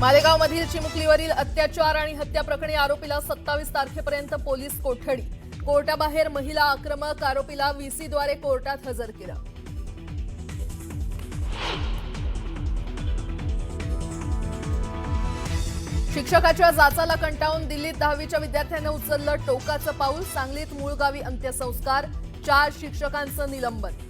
मालेगावमधील चिमुकलीवरील अत्याचार आणि हत्या प्रकरणी आरोपीला 27 तारखेपर्यंत पोलीस कोठडी। कोर्टाबाहेर महिला आक्रमक, आरोपीला व्हीसीद्वारे कोर्टात हजर केलं। शिक्षकाच्या जाचाला कंटाळून दिल्लीत 10वीच्या विद्यार्थ्यानं उचललं टोकाचं पाऊल। सांगलीत मूळ गावी अंत्यसंस्कार, 4 शिक्षकांचं निलंबन।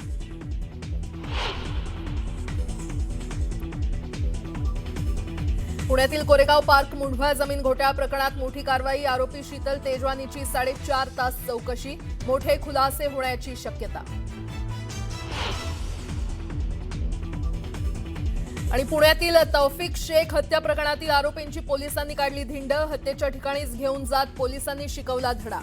पुण्यातील कोरेगाव पार्क मुंढवा जमीन घोटाळा प्रकरणात मोठी कारवाई। आरोपी शीतल तेजवानीची 4.5 तास चौकशी, मोठे खुलासे होण्याची शक्यता। आणि पुण्यातील तौफिक शेख हत्या प्रकरणातील आरोपींची पोलिसांनी काढली धिंड। हत्येच्या ठिकाणीच घेऊन जात पोलिसांनी शिकवला धडा।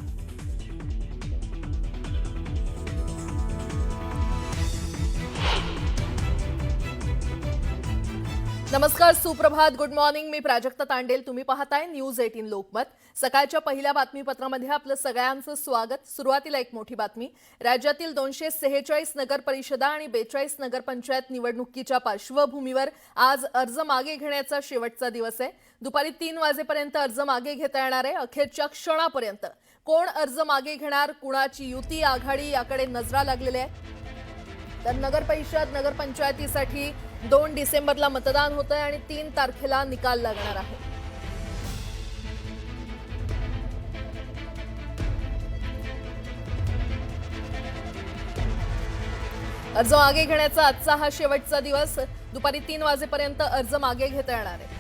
नमस्कार, सुप्रभात, गुड मॉर्निंग। मी प्राजक्ता तांडेल, तुम्ही पाहताय न्यूज 18 लोकमत। सकाळच्या पहिल्या बातमीपत्रामध्ये आपलं सगळ्यांचं स्वागत। सुरुवातीला एक मोठी बातमी। राज्यातील 246 नगर परिषदा आणि 42 नगरपंचायत निवडणुकीच्या पार्श्वभूमीवर आज अर्ज मागे घेण्याचा शेवटचा दिवस आहे। दुपारी 3 वाजेपर्यंत अर्ज मागे घेता येणार आहे। अखेरच्या क्षणापर्यंत कोण अर्ज मागे घेणार, कुणाची युती आघाडी याकडे नजरा लागलेल्या आहेत। तर नगर परिषद नगरपंचायतीसाठी 2 डिसेंबरला मतदान होतंय आणि 3 तारखेला निकाल लागणार आहे। अर्ज मागे घेण्याचा आजचा हा शेवटचा दिवस। दुपारी 3 वाजेपर्यंत अर्ज मागे घेता येणार आहे।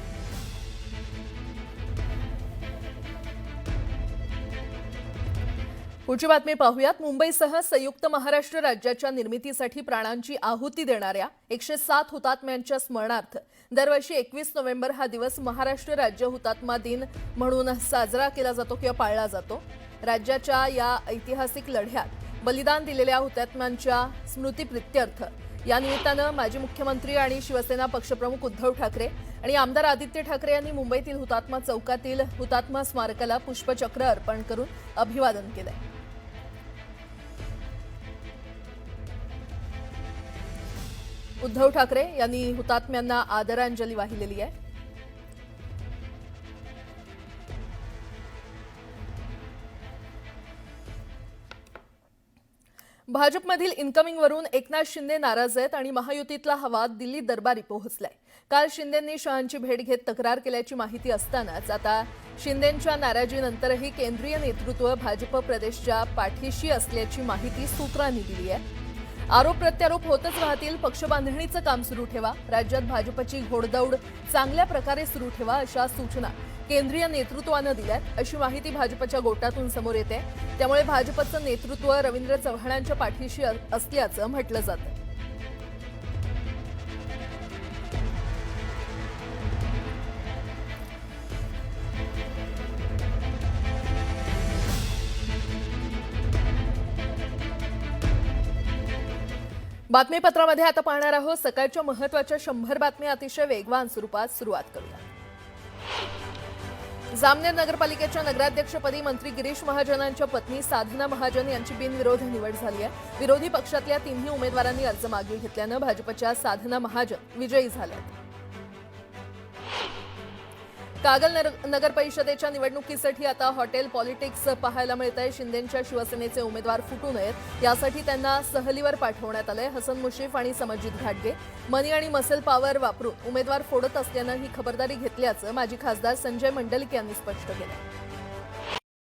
पुढची बातमी पाहूयात। मुंबईसह संयुक्त महाराष्ट्र राज्याच्या निर्मितीसाठी प्राणांची आहुती देणाऱ्या 107 हुतात्म्यांच्या स्मरणार्थ दरवर्षी 21 नोव्हेंबर हा दिवस महाराष्ट्र राज्य हुतात्मा दिन म्हणून साजरा केला जातो किंवा पाळला जातो। राज्याच्या या ऐतिहासिक लढ्यात बलिदान दिलेल्या हुतात्म्यांच्या स्मृतिप्रित्यर्थ या निमित्तानं माजी मुख्यमंत्री आणि शिवसेना पक्षप्रमुख उद्धव ठाकरे आणि आमदार आदित्य ठाकरे यांनी मुंबईतील हुतात्मा चौकातील हुतात्मा स्मारकाला पुष्पचक्र अर्पण करून अभिवादन केलंय। उद्धव ठाकरे यांनी हुतात्म्यांना आदरांजली वाहिलेली आहे। भाजपमधील इन्कमिंगवरून एकनाथ शिंदे नाराज आहेत आणि महायुतीतला हवा दिल्ली दरबारी पोहोचलाय। काल शिंदेंनी शहांची भेट घेत तक्रार केल्याची माहिती असतानाच आता शिंदेंच्या नाराजीनंतरही केंद्रीय नेतृत्व भाजप प्रदेशच्या पाठीशी असल्याची माहिती सूत्रांनी दिली आहे। आरोप प्रत्यारोप होतच राहतील, पक्षबांधणीचं काम सुरू ठेवा, राज्यात भाजपची घोडदौड चांगल्या प्रकारे सुरू ठेवा अशा सूचना केंद्रीय नेतृत्वानं दिल्यात अशी माहिती भाजपच्या गोटातून समोर येते। त्यामुळे भाजपचं नेतृत्व रवींद्र चव्हाणांच्या पाठीशी असल्याचं म्हटलं जातं। बातमीपत्रामध्ये आता पाहणार आहोत सकाळच्या महत्त्वाच्या 100 बातम्या अतिशय वेगवान स्वरूपात। सुरुवात करूया। जामनेर नगरपालिकेच्या नगराध्यक्षपदी मंत्री गिरीश महाजनांच्या पत्नी साधना महाजन यांची बिनविरोध निवड झाली आहे। विरोधी पक्षातल्या 3ही उमेदवारांनी अर्ज मागे घेतल्यानं भाजपच्या साधना महाजन विजयी झाल्यात। कागल नगर परिषदेच्या निवडणुकीसाठी आता हॉटेल पॉलिटिक्स पाहायला मिळतंय। शिंदेंच्या शिवसेनेचे उमेदवार फुटू नयेत यासाठी त्यांना सहलीवर पाठवण्यात आलंय। हसन मुश्रीफ आणि समरजित घाटगे मनी आणि मसल पॉवर वापरून उमेदवार फोडत असल्यानं ही खबरदारी घेतल्याचं माजी खासदार संजय मंडलिक यांनी स्पष्ट केलं।